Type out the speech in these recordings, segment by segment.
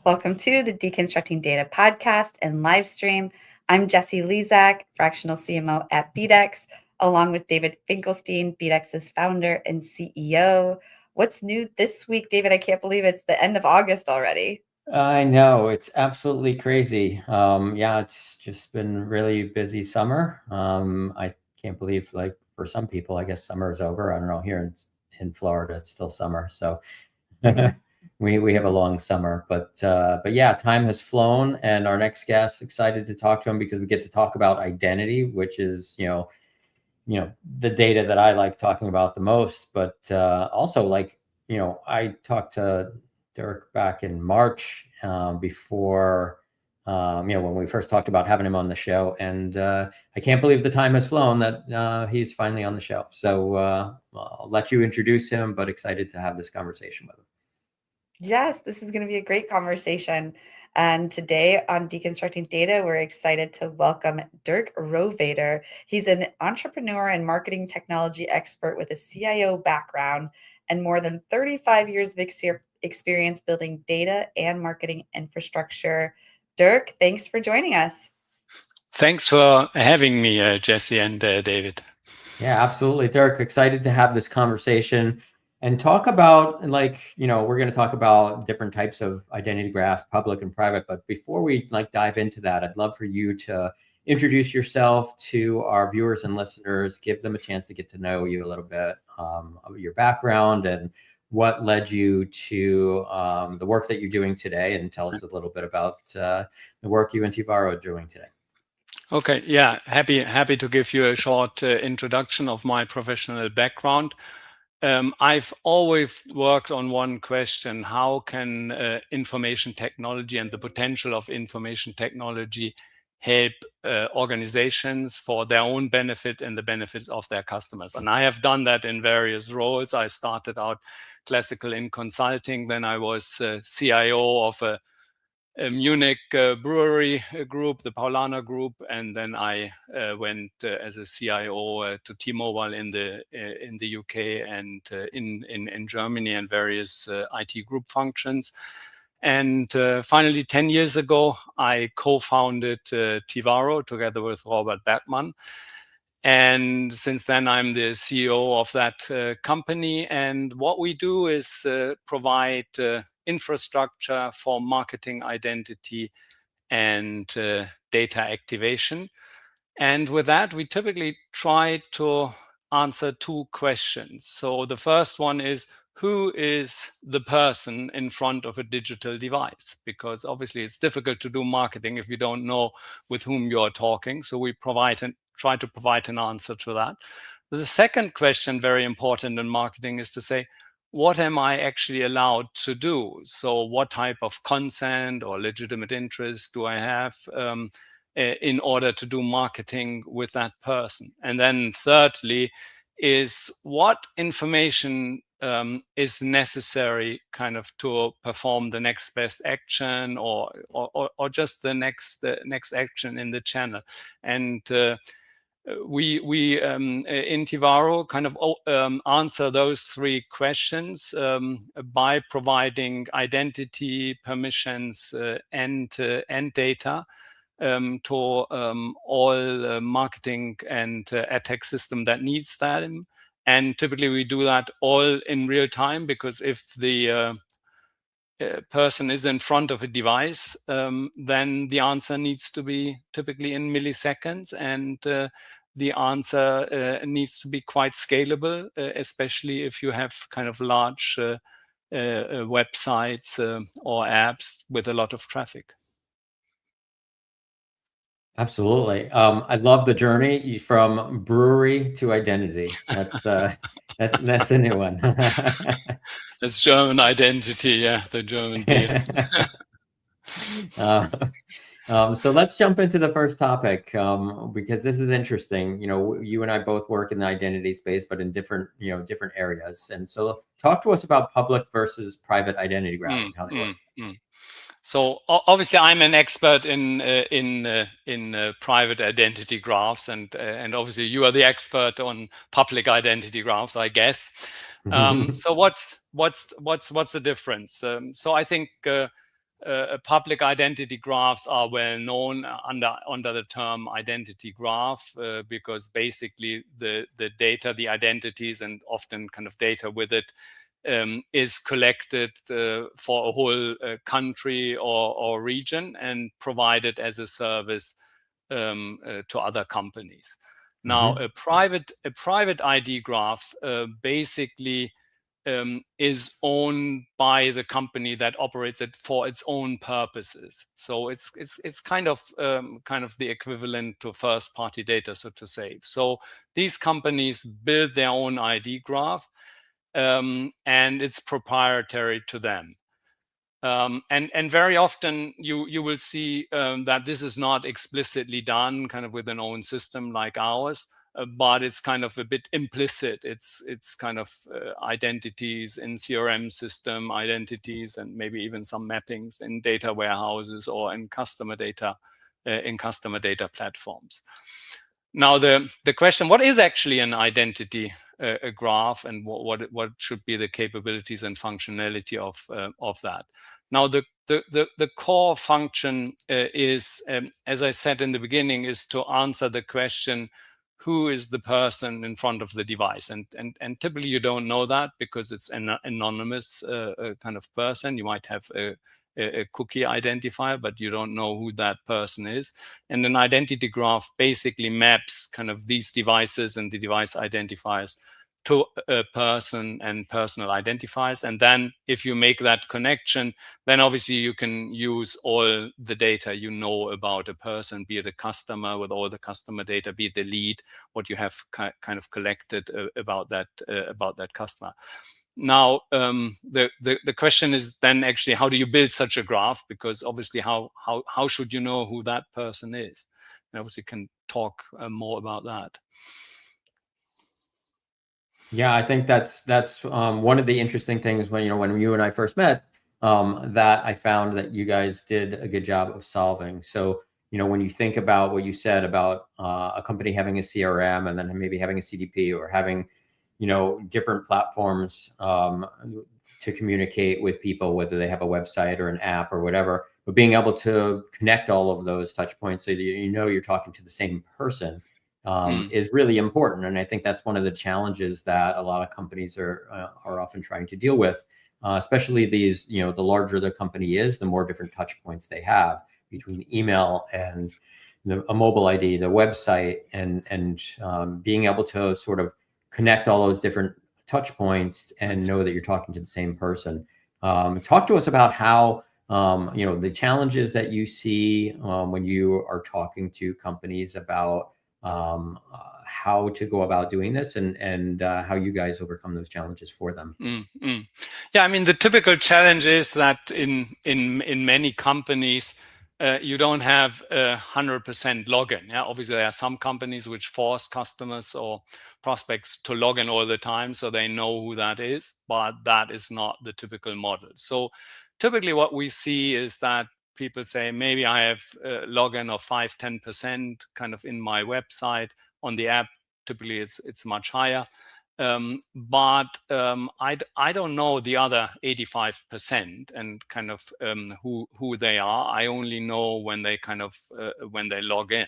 Welcome to the Deconstructing Data podcast and live stream. I'm Jessie, Lizak, fractional CMO at BDEX, along with David Finkelstein, BDEX's founder and CEO. What's new this week, David? I can't believe it's the end of August already. I know, it's absolutely crazy. It's just been really busy summer. I can't believe, like, for some people, I guess summer is over. I don't know, here in Florida, it's still summer. So we have a long summer, but yeah, time has flown, and our next guest, excited to talk to him because we get to talk about identity, which is, the data that I like talking about the most, but also, like, I talked to Dirk back in March, before, when we first talked about having him on the show, and I can't believe the time has flown that he's finally on the show. So I'll let you introduce him, but excited to have this conversation with him. Yes, this is going to be a great conversation. And today on Deconstructing Data, we're excited to welcome Dirk Rohweder. He's an entrepreneur and marketing technology expert with a CIO background and more than 35 years of experience building data and marketing infrastructure. Dirk, thanks for joining us. Thanks for having me, Jessie and David. Yeah, absolutely. Dirk, excited to have this conversation and talk about, like, we're going to talk about different types of identity graphs, public and private. But before we dive into that, I'd love for you to introduce yourself to our viewers and listeners, give them a chance to get to know you a little bit, of your background and what led you to the work that you're doing today, and tell us a little bit about the work you and Tivaro are doing today. Okay, yeah, happy to give you a short introduction of my professional background. I've always worked on one question: how can information technology and the potential of information technology help organizations for their own benefit and the benefit of their customers? And I have done that in various roles. I started out classical in consulting, then I was CIO of a Munich brewery group, the Paulaner Group, and then I went as a CIO to T-Mobile in the UK and in Germany, and various IT group functions. And finally, 10 years ago, I co-founded Tivaro together with Robert Bergman. And since then, I'm the CEO of that company. And what we do is provide infrastructure for marketing identity and data activation. And with that, we typically try to answer two questions. So the first one is, who is the person in front of a digital device? Because obviously it's difficult to do marketing if you don't know with whom you're talking. So we try to provide an answer to that. The second question, very important in marketing, is to say, what am I actually allowed to do? So what type of consent or legitimate interest do I have in order to do marketing with that person? And then thirdly is, what information is necessary kind of to perform the next best action or just the next action in the channel. And we in Tivaro kind of answer those three questions by providing identity, permissions, and data to all marketing and ad tech system that needs that. And typically we do that all in real time, because if the person is in front of a device, then the answer needs to be typically in milliseconds, and the answer needs to be quite scalable, especially if you have kind of large websites or apps with a lot of traffic. Absolutely. I love the journey from brewery to identity. That's a new one. It's German identity, yeah, the German beer. So let's jump into the first topic, because this is interesting. You and I both work in the identity space, but in different areas. And so talk to us about public versus private identity graphs and how they work. So obviously, I'm an expert in private identity graphs, and obviously you are the expert on public identity graphs, I guess. So what's the difference? So I think public identity graphs are well known under the term identity graph, because basically the data, the identities, and often kind of data with it, is collected for a whole country or region and provided as a service to other companies. Now, a private ID graph basically is owned by the company that operates it for its own purposes. So it's kind of the equivalent to first-party data, so to say. So these companies build their own ID graph, and it's proprietary to them. And very often you will see that this is not explicitly done kind of with an own system like ours, but it's kind of a bit implicit. It's kind of identities in CRM system, identities, and maybe even some mappings in data warehouses or in customer data platforms. Now the question, what is actually an identity graph, and what should be the capabilities and functionality of that? Now the core function is, as I said in the beginning, is to answer the question, who is the person in front of the device? And typically you don't know that because it's an anonymous kind of person. You might have a cookie identifier, but you don't know who that person is. And an identity graph basically maps kind of these devices and the device identifiers to a person and personal identifiers. And then if you make that connection, then obviously you can use all the data you know about a person, be it a customer with all the customer data, be it the lead, what you have kind of collected about that customer. Now, the question is then actually, how do you build such a graph? Because obviously, how should you know who that person is? And obviously can talk more about that. Yeah, I think that's one of the interesting things when you and I first met, that I found that you guys did a good job of solving. So when you think about what you said about a company having a CRM and then maybe having a CDP or having different platforms to communicate with people, whether they have a website or an app or whatever, but being able to connect all of those touch points so that you're talking to the same person is really important. And I think that's one of the challenges that a lot of companies are often trying to deal with, especially these, the larger the company is, the more different touch points they have between email and a mobile ID, the website, and being able to sort of connect all those different touch points and know that you're talking to the same person. Talk to us about how, the challenges that you see when you are talking to companies about how to go about doing this and how you guys overcome those challenges for them. Yeah, I mean, the typical challenge is that in many companies, you don't have 100% login. Yeah, obviously there are some companies which force customers or prospects to log in all the time so they know who that is, but that is not the typical model. So typically what we see is that people say, maybe I have a login of 5-10% kind of in my website. On the app, typically it's much higher. But I don't know the other 85% and kind of who they are. I only know when they kind of when they log in,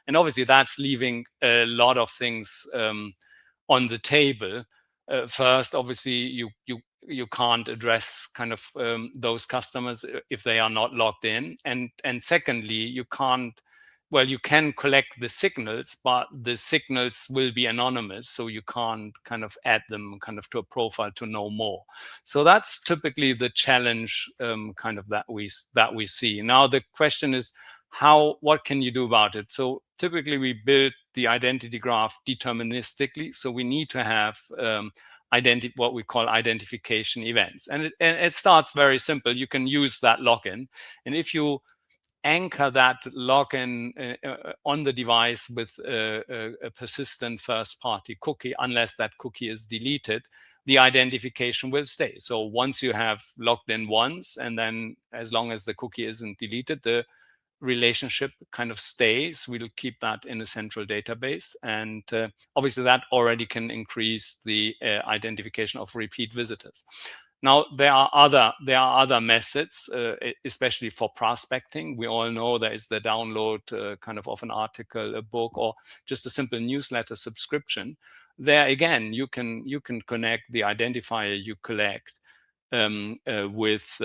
and obviously that's leaving a lot of things on the table. First, obviously you can't address kind of those customers if they are not logged in, and secondly, you can't. Well, you can collect the signals, but the signals will be anonymous, so you can't kind of add them kind of to a profile to know more. So that's typically the challenge kind of that we see. Now the question is, what can you do about it? So typically we build the identity graph deterministically, so we need to have what we call identification events, and it starts very simple. You can use that login, and if you anchor that login on the device with a persistent first-party cookie, unless that cookie is deleted, the identification will stay. So once you have logged in once, and then as long as the cookie isn't deleted, the relationship kind of stays. We'll keep that in a central database. And obviously that already can increase the identification of repeat visitors. Now there are other methods, especially for prospecting. We all know there is the download kind of an article, a book, or just a simple newsletter subscription. There again, you can connect the identifier you collect with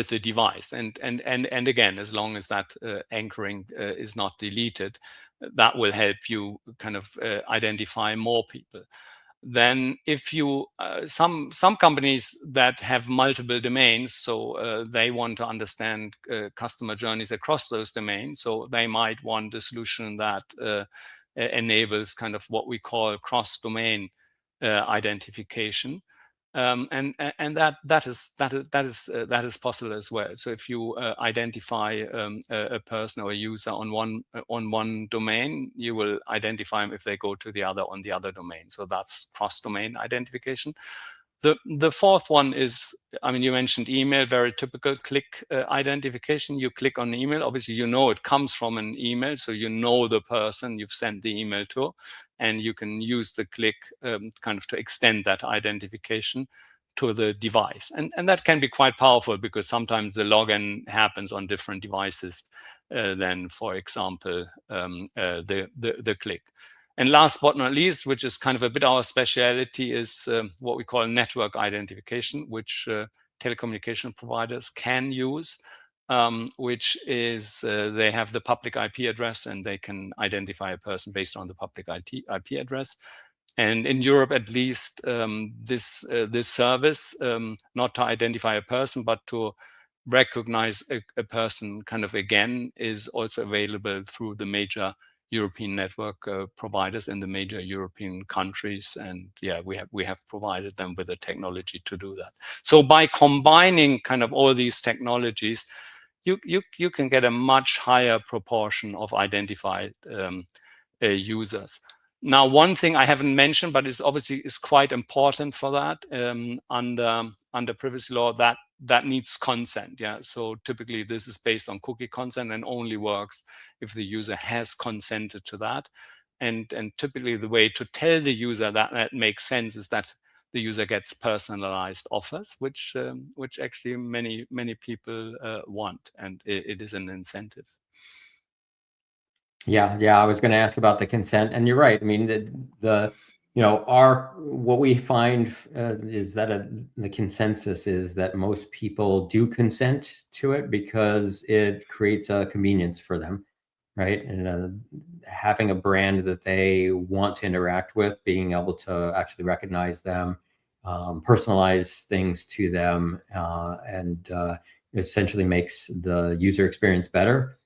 the device, and again, as long as that anchoring is not deleted, that will help you kind of identify more people. Then if you some companies that have multiple domains, so they want to understand customer journeys across those domains, so they might want a solution that enables kind of what we call cross-domain identification. And that is possible as well. So if you identify a person or a user on one domain, you will identify them if they go to the other on the other domain. So that's cross-domain identification. The fourth one is, I mean, you mentioned email, very typical click identification. You click on email, obviously you know it comes from an email, so you know the person you've sent the email to, and you can use the click kind of to extend that identification to the device. And that can be quite powerful because sometimes the login happens on different devices than, for example, the click. And last but not least, which is kind of a bit our speciality, is what we call network identification, which telecommunication providers can use, which is they have the public IP address and they can identify a person based on the public IP address. And in Europe, at least, this service, not to identify a person, but to recognize a person kind of again, is also available through the major European network providers in the major European countries. And yeah, we have provided them with the technology to do that. So by combining kind of all these technologies, you can get a much higher proportion of identified users. Now, one thing I haven't mentioned, but is obviously quite important for that, under privacy law, that needs consent. Yeah, so typically this is based on cookie consent and only works if the user has consented to that. And typically the way to tell the user that makes sense is that the user gets personalized offers, which actually many people want, and it is an incentive. Yeah, I was going to ask about the consent, and you're right. I mean, the what we find is that the consensus is that most people do consent to it because it creates a convenience for them, right? And having a brand that they want to interact with, being able to actually recognize them, personalize things to them, and essentially makes the user experience better.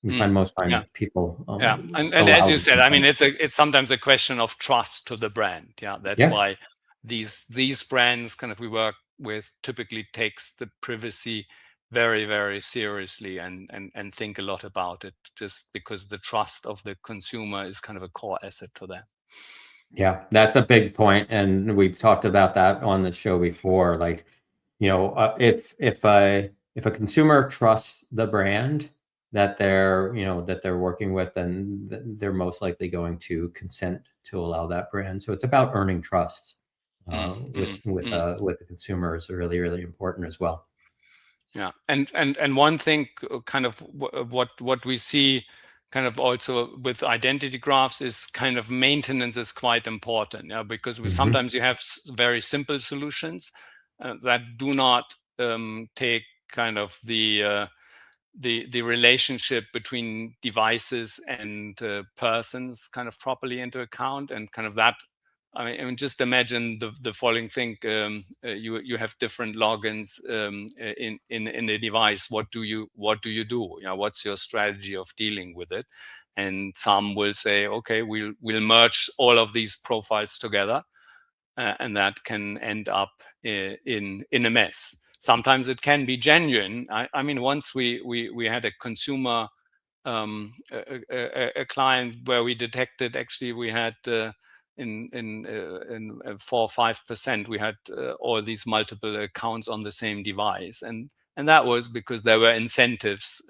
We find most people. Yeah, and as you said, I mean, it's sometimes a question of trust to the brand. Yeah, that's why these brands kind of we work with typically takes the privacy very, very seriously and think a lot about it, just because the trust of the consumer is kind of a core asset to them. Yeah, that's a big point, and we've talked about that on the show before. Like, if a consumer trusts the brand that they're working with, then they're most likely going to consent to allow that brand. So it's about earning trust with the consumer is really, really important as well. Yeah, and one thing kind of what we see kind of also with identity graphs is kind of maintenance is quite important. Yeah, because sometimes you have very simple solutions that do not take kind of the relationship between devices and persons kind of properly into account, and kind of that. I mean, just imagine the following thing: you have different logins in a device. What do you do? What's your strategy of dealing with it? And some will say, okay, we'll merge all of these profiles together, and that can end up in a mess. Sometimes it can be genuine. I mean, once we had a consumer, a client where we detected actually we had in 4 or 5% we had all these multiple accounts on the same device, and that was because there were incentives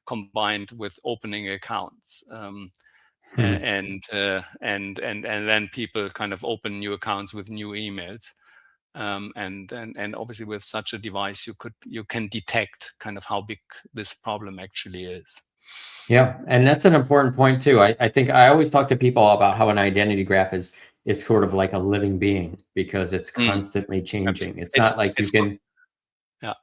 combined with opening accounts. And then people kind of open new accounts with new emails. And obviously with such a device, you can detect kind of how big this problem actually is. Yeah, and that's an important point too. I think I always talk to people about how an identity graph is sort of like a living being, because it's constantly changing. It's not like you can. Yeah.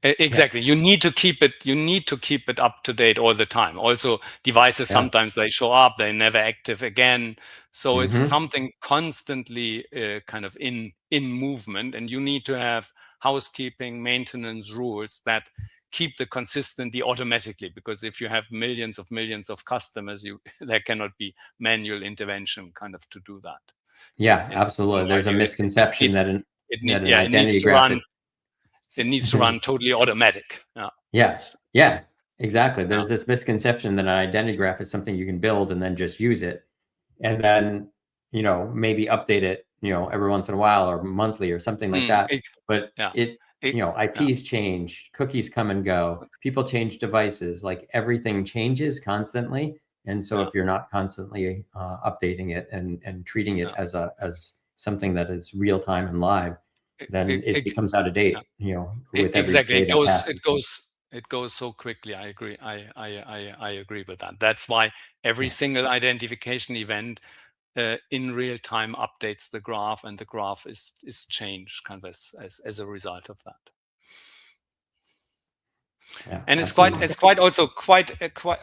Exactly. Yeah. You need to keep it up to date all the time. Also, devices, sometimes they show up, they're never active again. So it's something constantly kind of in movement, and you need to have housekeeping, maintenance rules that keep the consistency automatically, because if you have millions of customers, there cannot be manual intervention kind of to do that. Yeah, absolutely. There's a misconception that an identity graph it needs to run totally automatic. Yes. Yeah, exactly. There's this misconception that an identity graph is something you can build and then just use it, and then, maybe update it, every once in a while or monthly or something like that. But IPs change, cookies come and go, people change devices, like everything changes constantly. And so if you're not constantly updating it and treating it as something that is real time and live, then it becomes out of date, with every day that passes. It goes so quickly. I agree. I agree with that. That's why every single identification event in real time updates the graph, and the graph is changed kind of as a result of that. Yeah, and absolutely. it's quite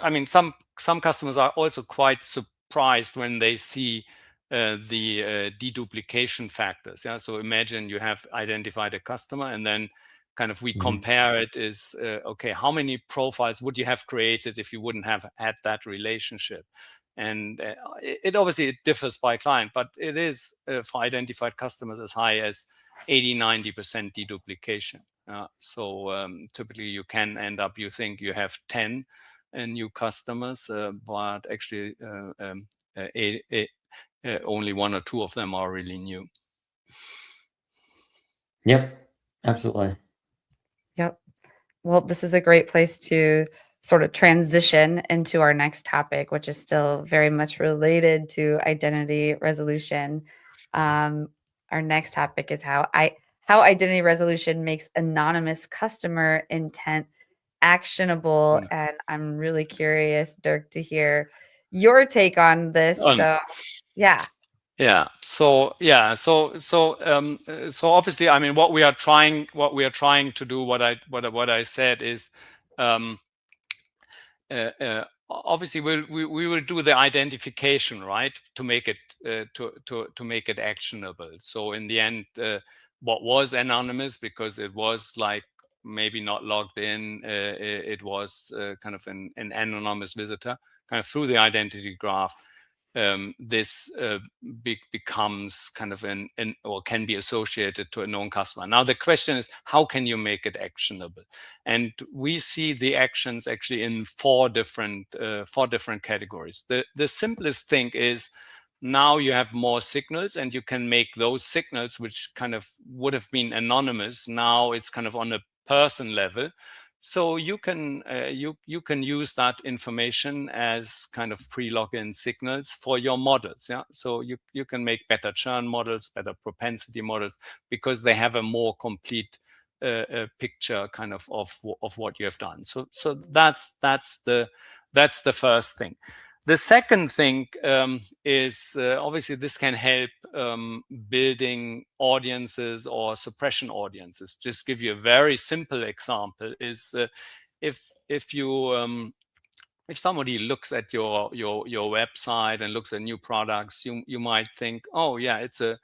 I mean, some customers are also quite surprised when they see the deduplication factors. Yeah, so imagine you have identified a customer, and then kind of we compare it is okay, how many profiles would you have created if you wouldn't have had that relationship? And it obviously differs by client, but it is for identified customers as high as 80-90% deduplication. So typically you can end up, you think you have 10 new customers, but actually only 1 or 2 of them are really new. Yep, absolutely. Yep. Well, this is a great place to sort of transition into our next topic, which is still very much related to identity resolution. Our next topic is how identity resolution makes anonymous customer intent actionable. And I'm really curious, Dirk, to hear your take on this. So, yeah. Yeah. So obviously, I mean, what we are trying to do, what I said is, obviously we will do the identification, right, to make it to make it actionable. So in the end, what was anonymous, because it was like maybe not logged in, it was kind of an anonymous visitor, kind of through the identity graph. This becomes kind of an or can be associated to a known customer. Now the question is, how can you make it actionable? And we see the actions actually in four different categories. The simplest thing is, now you have more signals, and you can make those signals, which kind of would have been anonymous, now it's kind of on a person level. So you can use that information as kind of pre-login signals for your models. Yeah, so you can make better churn models, better propensity models, because they have a more complete picture kind of what you have done. So that's the first thing. The second thing is obviously this can help building audiences or suppression audiences. Just give you a very simple example is if you if somebody looks at your website and looks at new products, you might think, oh yeah, it's a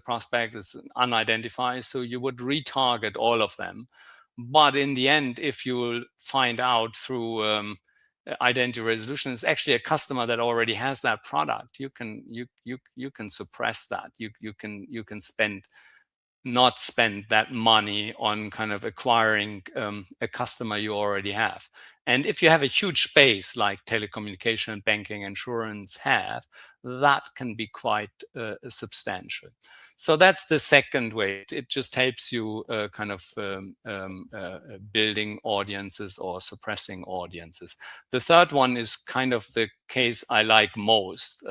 prospect, it's unidentified, so you would retarget all of them. But in the end, if you find out through identity resolution, it's actually a customer that already has that product, you can suppress that. You can not spend that money on kind of acquiring a customer you already have. And if you have a huge base like telecommunication, banking, insurance have, that can be quite substantial. So that's the second way. It just helps you kind of building audiences or suppressing audiences. The third one is kind of the case I like most.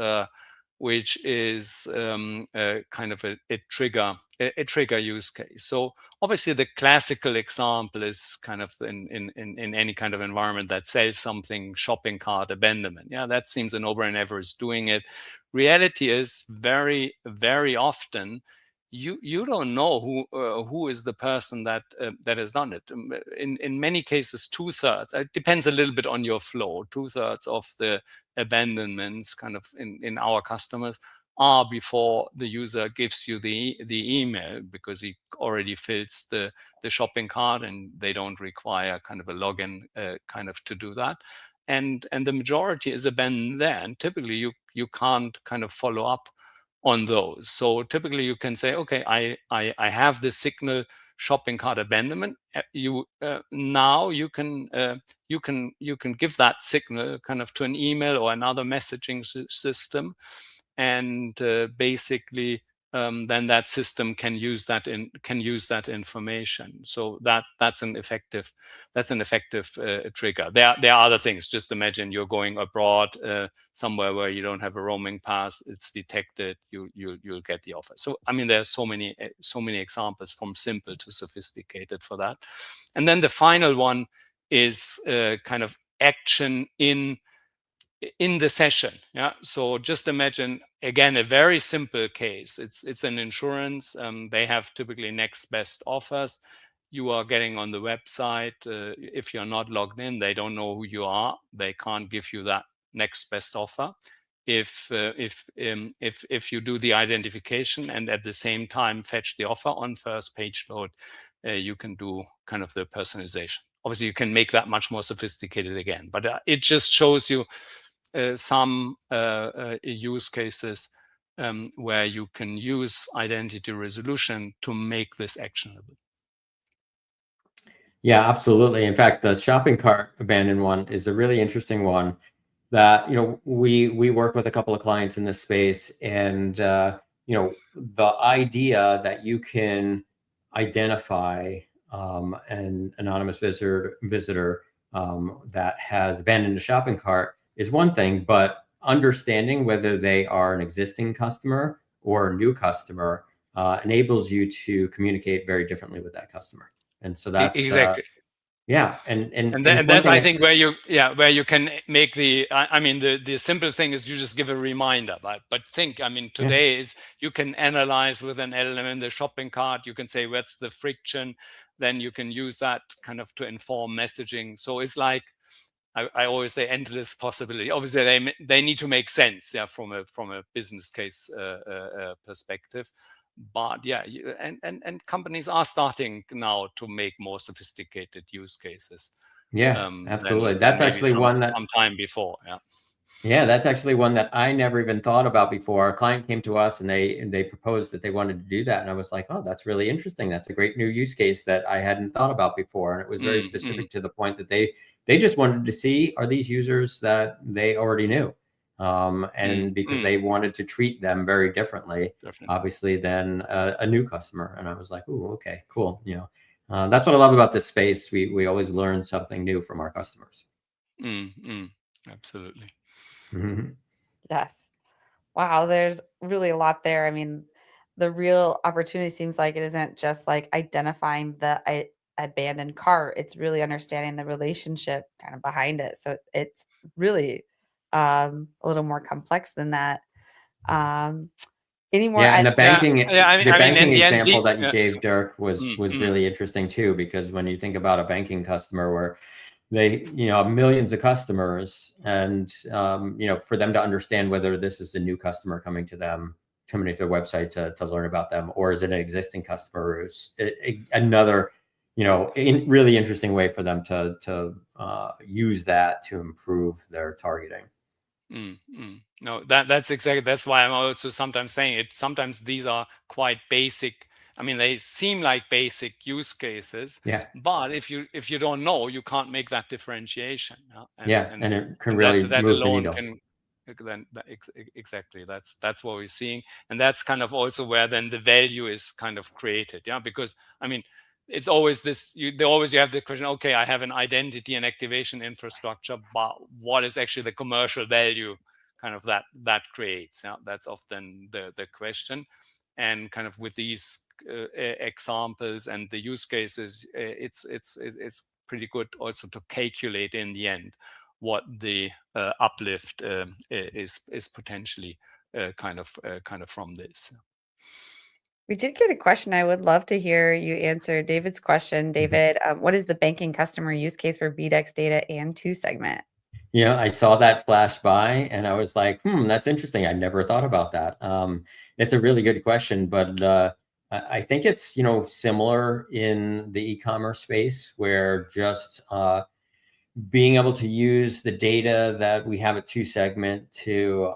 which is kind of a trigger use case. So obviously the classical example is kind of in any kind of environment that sells something, shopping cart abandonment. Yeah, that seems a no-brainer. Ever is doing it. Reality is very, very often you don't know who is the person that has done it. In many cases, 2/3. It depends a little bit on your flow. 2/3 of the abandonments, kind of in our customers, are before the user gives you the email, because he already fills the shopping cart and they don't require kind of a login kind of to do that. And the majority is abandoned there. And typically you can't kind of follow up on those. So typically you can say, okay, I have this signal shopping cart abandonment. Now you can give that signal kind of to an email or another messaging system, and basically then that system can use that information. So that's an effective trigger. There are other things. Just imagine you're going abroad somewhere where you don't have a roaming pass. It's detected. You'll get the offer. So I mean, there are so many examples from simple to sophisticated for that. And then the final one is kind of action in the session. Yeah. So just imagine, again, a very simple case. It's an insurance. They have typically next best offers. You are getting on the website. If you're not logged in, they don't know who you are. They can't give you that next best offer. If you do the identification and at the same time fetch the offer on first page load, you can do kind of the personalization. Obviously, you can make that much more sophisticated again, but it just shows you some use cases where you can use identity resolution to make this actionable. Yeah, absolutely. In fact, the shopping cart abandoned one is a really interesting one that, we work with a couple of clients in this space, and, the idea that you can identify an anonymous visitor that has abandoned a shopping cart is one thing, but understanding whether they are an existing customer or a new customer enables you to communicate very differently with that customer. And so that's exactly. yeah, and it's that's I think where you can make I mean the simple thing is you just give a reminder, but think, I mean, today is you can analyze with an LLM the shopping cart. You can say what's the friction, then you can use that kind of to inform messaging. So it's like I always say endless possibility. Obviously they need to make sense, yeah, from a business case perspective. But yeah, and companies are starting now to make more sophisticated use cases. Yeah, absolutely. Than That's maybe actually one that some time before. Yeah. Yeah, that's actually one that I never even thought about before. A client came to us and they proposed that they wanted to do that, and I was like, oh, that's really interesting. That's a great new use case that I hadn't thought about before, and it was very specific to the point that they just wanted to see, are these users that they already knew, and because they wanted to treat them very differently, obviously, than a new customer. And I was like, oh, okay, cool. That's what I love about this space. We always learn something new from our customers. Absolutely. Yes. Wow, there's really a lot there. I mean, the real opportunity seems like it isn't just like identifying the abandoned cart. It's really understanding the relationship kind of behind it. So it's really a little more complex than that. Any more? Yeah, and the banking example that that you gave, Dirk, was really interesting too, because when you think about a banking customer where they, have millions of customers, and for them to understand whether this is a new customer coming to their website to learn about them, or is it an existing customer, who's another really interesting way for them to use that to improve their targeting. No, that's why I'm also sometimes saying it. Sometimes these are quite basic. I mean, they seem like basic use cases. Yeah. But if you don't know, you can't make that differentiation. And it can really that move the alone needle. Exactly. That's what we're seeing, and that's kind of also where then the value is kind of created. Yeah, because I mean, it's always this. You have the question. Okay, I have an identity and activation infrastructure, but what is actually the commercial value kind of that creates. That's often the question. And kind of with these examples and the use cases, it's pretty good also to calculate in the end what the uplift is potentially kind of from this. We did get a question. I would love to hear you answer David's question. David, what is the banking customer use case for BDEX data and two segment? Yeah, I saw that flash by and I was like, that's interesting. I never thought about that. It's a really good question, but I think it's, similar in the e-commerce space where just being able to use the data that we have at two segment to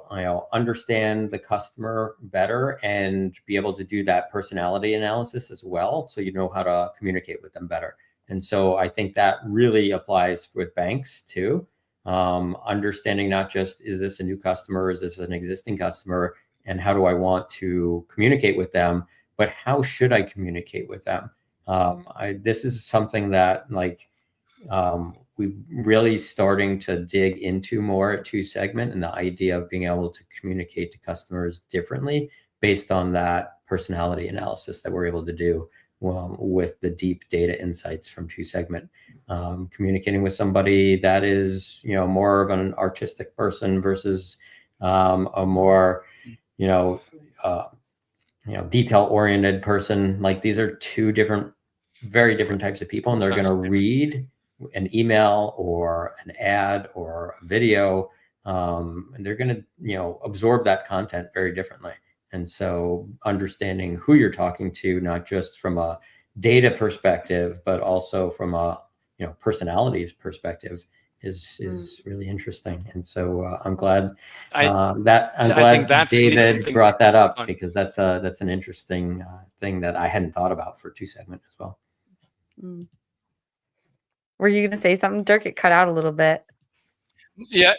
understand the customer better and be able to do that personality analysis as well, so you know how to communicate with them better. And so I think that really applies with banks too. Understanding not just, is this a new customer, is this an existing customer, and how do I want to communicate with them, but how should I communicate with them? This is something that we're really starting to dig into more at two segment, and the idea of being able to communicate to customers differently based on that personality analysis that we're able to do with the deep data insights from two segment. Communicating with somebody that is, more of an artistic person versus a more, detail-oriented person. Like, these are two very different types of people, and they're going to read an email or an ad or a video, and they're going to, absorb that content very differently. And so understanding who you're talking to, not just from a data perspective, but also from a, personality perspective is really interesting. And so I'm glad David brought that up, because that's an interesting thing that I hadn't thought about for two segment as well. Were you going to say something, Dirk? It cut out a little bit. Yeah.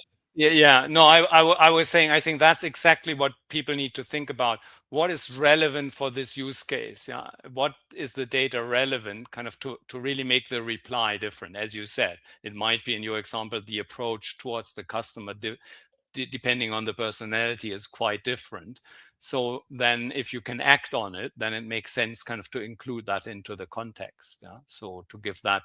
No, I was saying, I think that's exactly what people need to think about. What is relevant for this use case? Yeah. What is the data relevant kind of to really make the reply different? As you said, it might be, in your example, the approach towards the customer depending on the personality is quite different. So then if you can act on it, then it makes sense kind of to include that into the context. Yeah? So to give that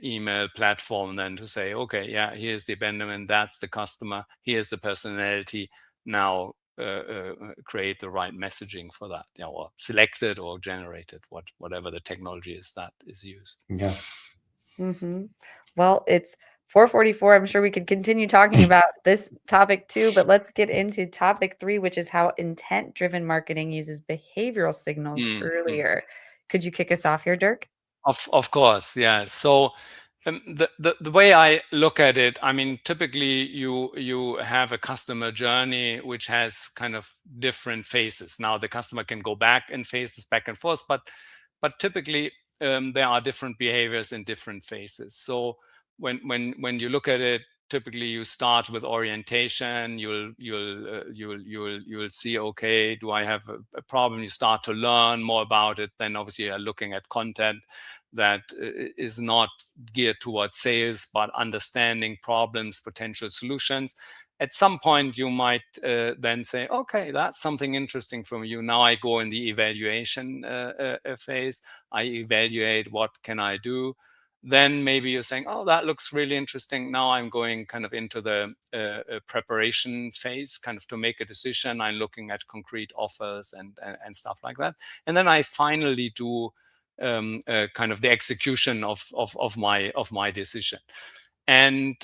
email platform then to say, okay, yeah, here's the abandonment, that's the customer, here's the personality. Now create the right messaging for that, or select it or generate it, whatever the technology is that is used. Yeah. Well, it's 4:44. I'm sure we could continue talking about this topic too, but let's get into topic 3, which is how intent-driven marketing uses behavioral signals earlier. Could you kick us off here, Dirk? Of course, yeah. So the way I look at it, I mean, typically you have a customer journey which has kind of different phases. Now the customer can go back in phases, back and forth, but typically there are different behaviors in different phases. So when you look at it, typically you start with orientation. You'll see, okay, do I have a problem? You start to learn more about it. Then obviously you're looking at content that is not geared towards sales, but understanding problems, potential solutions. At some point, you might then say, okay, that's something interesting from you. Now I go in the evaluation phase. I evaluate, what can I do? Then maybe you're saying, oh, that looks really interesting. Now I'm going kind of into the preparation phase, kind of to make a decision. I'm looking at concrete offers and stuff like that. And then I finally do kind of the execution of my decision. And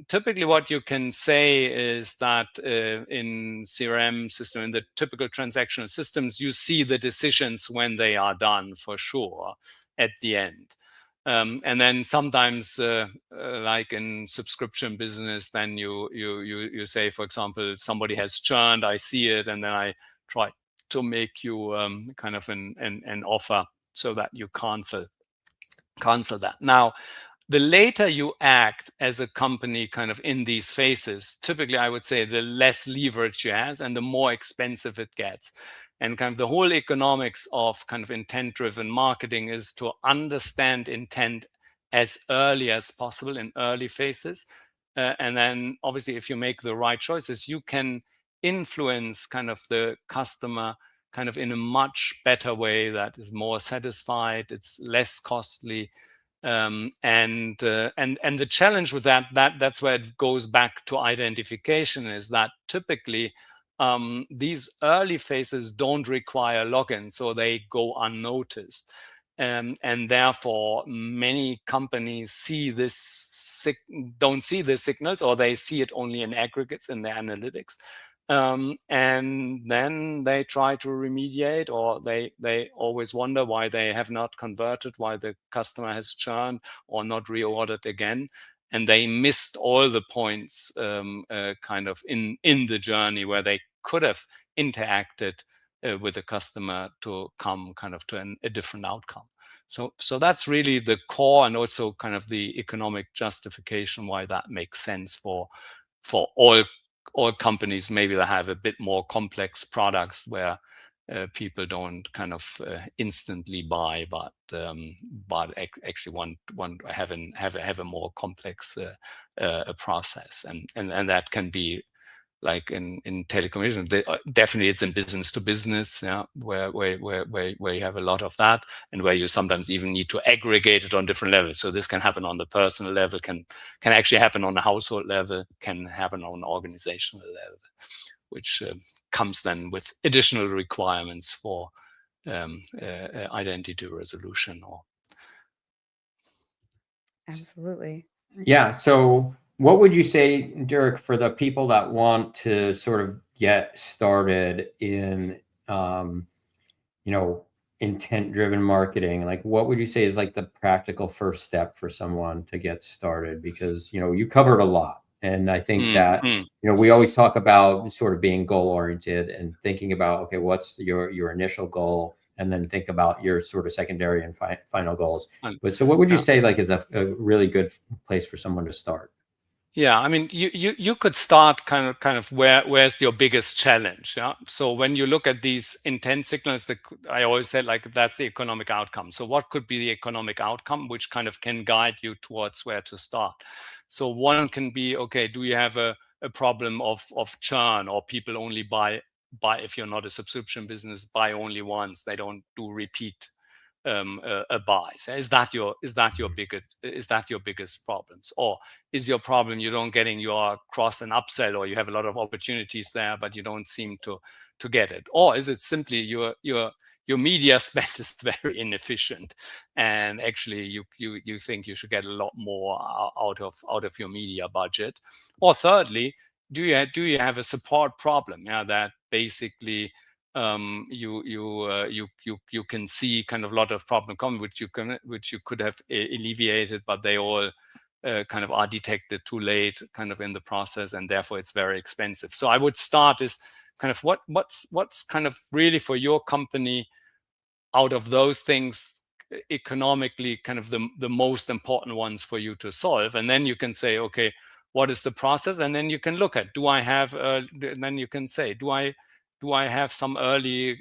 typically what you can say is that in CRM system, in the typical transactional systems, you see the decisions when they are done, for sure, at the end. And then sometimes, like in subscription business, then you say, for example, somebody has churned, I see it, and then I try to make you kind of an offer so that you cancel that. Now, the later you act as a company kind of in these phases, typically I would say the less leverage you have and the more expensive it gets. And kind of the whole economics of kind of intent-driven marketing is to understand intent as early as possible in early phases, And then obviously, if you make the right choices, you can influence kind of the customer kind of in a much better way that is more satisfied, it's less costly. And the challenge with that's where it goes back to identification, is that typically these early phases don't require login, so they go unnoticed. And therefore, many companies don't see the signals, or they see it only in aggregates in their analytics. And then they try to remediate, or they always wonder why they have not converted, why the customer has churned or not reordered again. And they missed all the points kind of in the journey where they could have interacted with the customer to come kind of to a different outcome. So that's really the core, and also kind of the economic justification why that makes sense for all companies, maybe that have a bit more complex products where people don't kind of instantly buy, but actually want have a more complex process, and that can be like in telecommunications. Definitely, it's in business to business, yeah, where you have a lot of that, and where you sometimes even need to aggregate it on different levels. So this can happen on the personal level, can actually happen on the household level, can happen on an organizational level, which comes then with additional requirements for identity resolution. Absolutely. Yeah. So what would you say, Dirk, for the people that want to sort of get started in, intent-driven marketing? Like, what would you say is like the practical first step for someone to get started? Because, you covered a lot. And I think that, we always talk about sort of being goal-oriented and thinking about, okay, what's your initial goal? And then think about your sort of secondary and final goals. But so what would you say like is a really good place for someone to start? Yeah, I mean, you could start kind of where's your biggest challenge. Yeah. So when you look at these intent signals, I always said, like, that's the economic outcome. So what could be the economic outcome, which kind of can guide you towards where to start? So one can be, okay, do you have a problem of churn, or people only buy, if you're not a subscription business, buy only once, they don't do repeat buys? Is that your biggest problems? Or is your problem you don't getting your cross and upsell, or you have a lot of opportunities there but you don't seem to get it? Or is it simply your media spend is very inefficient, and actually you think you should get a lot more out of your media budget? Or thirdly, do you have a support problem? Yeah, that basically you can see kind of a lot of problem coming, which you could have alleviated, but they all kind of are detected too late kind of in the process, and therefore it's very expensive. So I would start is kind of what's kind of really for your company out of those things economically kind of the most important ones for you to solve. And then you can say, okay, what is the process? And then you can look at, then you can say, do I have some early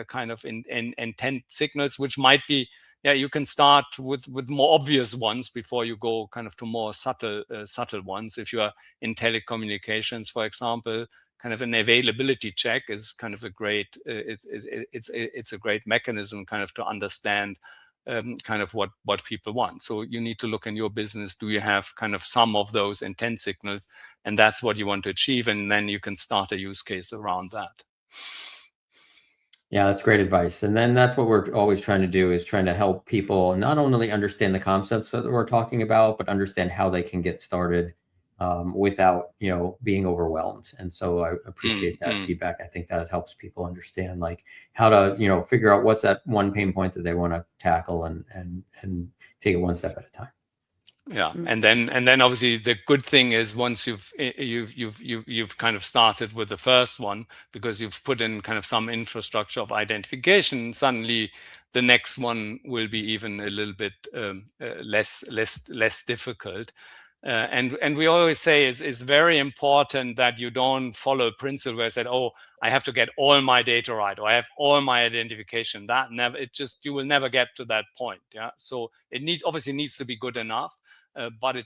kind of intent signals, which might be, yeah, you can start with more obvious ones before you go kind of to more subtle ones. If you are in telecommunications, for example, kind of an availability check is kind of a great, it's a great mechanism kind of to understand kind of what people want. So you need to look in your business, do you have kind of some of those intent signals, and that's what you want to achieve, and then you can start a use case around that. Yeah, that's great advice. And then that's what we're always trying to do, is trying to help people not only understand the concepts that we're talking about, but understand how they can get started without, being overwhelmed. And so I appreciate that feedback. I think that it helps people understand like how to, figure out what's that one pain point that they want to tackle and take it one step at a time. Yeah, and then obviously the good thing is once you've kind of started with the first one, because you've put in kind of some infrastructure of identification, suddenly the next one will be even a little bit less difficult. And we always say it's very important that you don't follow a principle where I said, oh, I have to get all my data right, or I have all my identification. You will never get to that point. Yeah. So it obviously needs to be good enough, but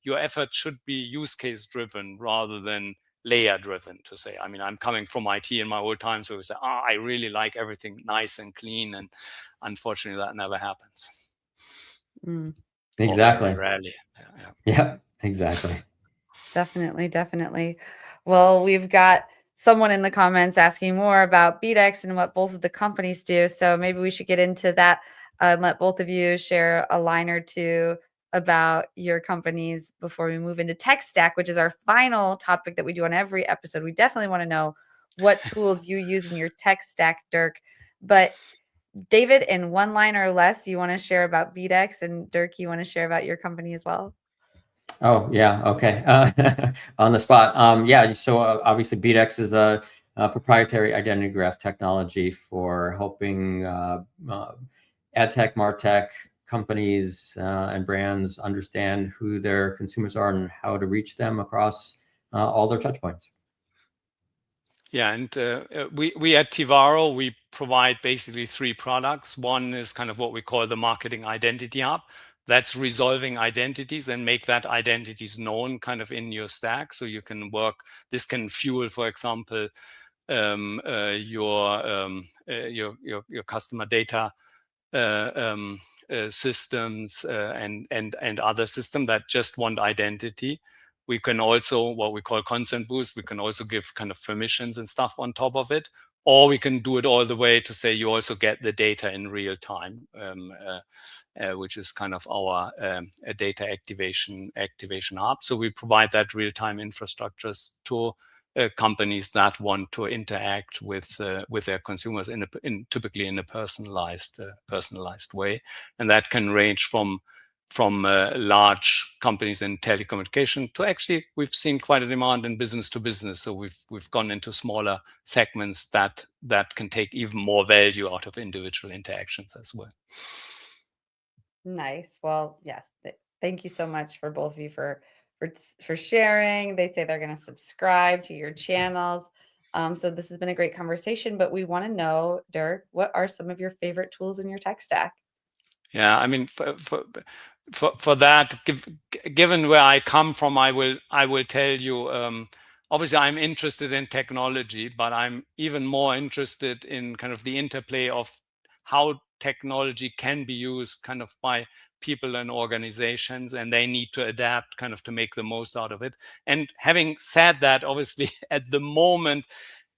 your effort should be use case driven rather than layer driven, to say. I mean, I'm coming from IT in my old time, so we say, I really like everything nice and clean, and unfortunately that never happens. Exactly. Or very rarely. Yeah, exactly. Definitely. Well, we've got someone in the comments asking more about BDEX and what both of the companies do. So maybe we should get into that and let both of you share a line or two about your companies before we move into tech stack, which is our final topic that we do on every episode. We definitely want to know what tools you use in your tech stack, Dirk. But David, in one line or less, you want to share about BDEX, and Dirk, you want to share about your company as well? Oh, yeah. Okay. On the spot. Yeah. So obviously BDEX is a proprietary identity graph technology for helping ad tech, martech companies and brands understand who their consumers are and how to reach them across all their touch points. Yeah, and we at Tivaro, we provide basically 3 products. One is kind of what we call the Marketing Identity Hub. That's resolving identities and make that identities known kind of in your stack, so you can work. This can fuel, for example, your customer data systems and other systems that just want identity. We can also, what we call consent boost, we can also give kind of permissions and stuff on top of it, or we can do it all the way to say you also get the data in real time, which is kind of our data activation hub. So we provide that real time infrastructures to companies that want to interact with their consumers typically in a personalized way, and that can range from large companies in telecommunication to, actually, we've seen quite a demand in business to business. So we've gone into smaller segments that can take even more value out of individual interactions as well. Nice. Well, yes. Thank you so much for both of you for sharing. They say they're going to subscribe to your channels. So this has been a great conversation, but we want to know, Dirk, what are some of your favorite tools in your tech stack? Yeah, I mean, for that, given where I come from, I will tell you. Obviously, I'm interested in technology, but I'm even more interested in kind of the interplay of how technology can be used kind of by people and organizations, and they need to adapt kind of to make the most out of it. And having said that, obviously, at the moment,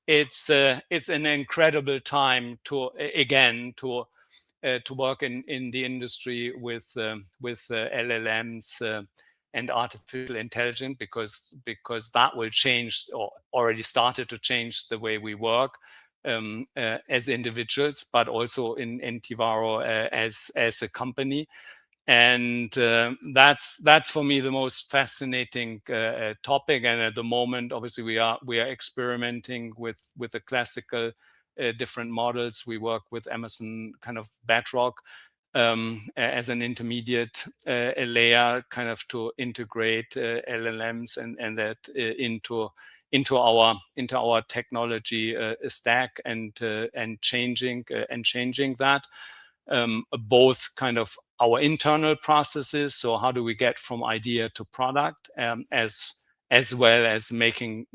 it's an incredible time to work in the industry with LLMs and artificial intelligence, because that will change, or already started to change, the way we work as individuals, but also in Tivaro as a company. And that's for me the most fascinating topic. And at the moment, obviously, we are experimenting with the classical different models. We work with Amazon kind of Bedrock as an intermediate layer, kind of to integrate LLMs and that into our technology stack, and changing that. Both kind of our internal processes, so how do we get from idea to product, as well as making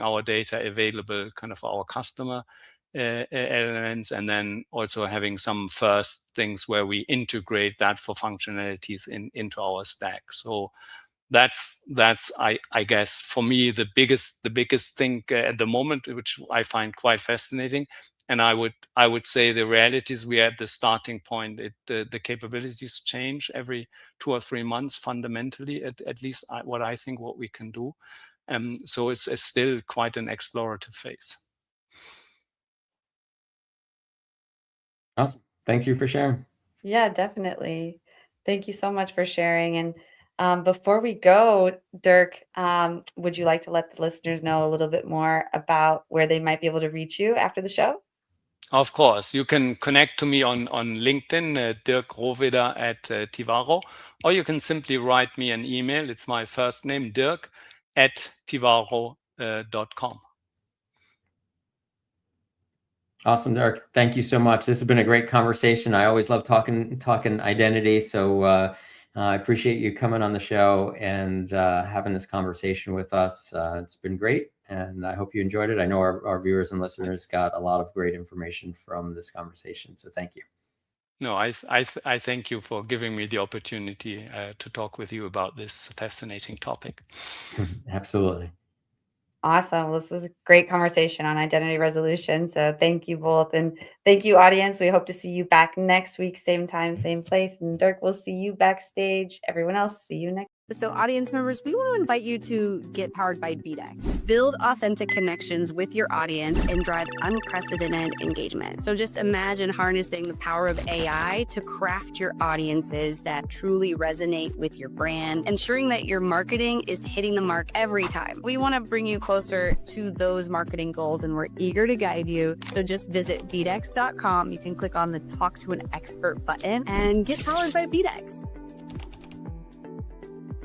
our data available kind of our customer elements, and then also having some first things where we integrate that for functionalities into our stack. So that's I guess for me the biggest thing at the moment, which I find quite fascinating. And I would say the reality is we are at the starting point. The capabilities change every 2 or 3 months fundamentally, at least what we can do. So it's still quite an explorative phase. Awesome. Thank you for sharing. Yeah, definitely. Thank you so much for sharing. And before we go, Dirk, would you like to let the listeners know a little bit more about where they might be able to reach you after the show? Of course, you can connect to me on LinkedIn, Dirk Rohweder at Tivaro, or you can simply write me an email. It's my first name, Dirk, at tivaro.com. Awesome, Dirk. Thank you so much. This has been a great conversation. I always love talking identity. So I appreciate you coming on the show and having this conversation with us. It's been great, and I hope you enjoyed it. I know our viewers and listeners got a lot of great information from this conversation. So thank you. No, I thank you for giving me the opportunity to talk with you about this fascinating topic. Absolutely. Awesome. Well, this is a great conversation on identity resolution. So thank you both. And thank you, audience. We hope to see you back next week, same time, same place. And Dirk, we'll see you backstage. Everyone else, see you next. So audience members, we want to invite you to get powered by BDEX. Build authentic connections with your audience and drive unprecedented engagement. So just imagine harnessing the power of AI to craft your audiences that truly resonate with your brand, ensuring that your marketing is hitting the mark every time. We want to bring you closer to those marketing goals, and we're eager to guide you. So just visit bdex.com. You can click on the Talk to an Expert button and get powered by BDEX.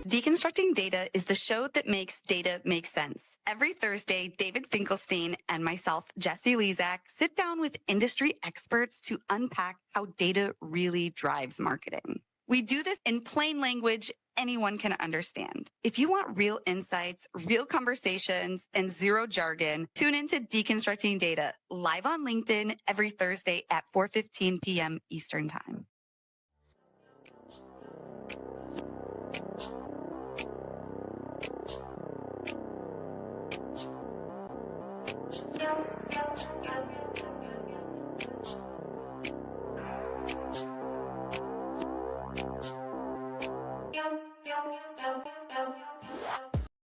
Deconstructing Data is the show that makes data make sense. Every Thursday, David Finkelstein and myself, Jessie, Lizak, sit down with industry experts to unpack how data really drives marketing. We do this in plain language anyone can understand. If you want real insights, real conversations, and zero jargon, tune into Deconstructing Data live on LinkedIn every Thursday at 4:15 p.m. Eastern Time.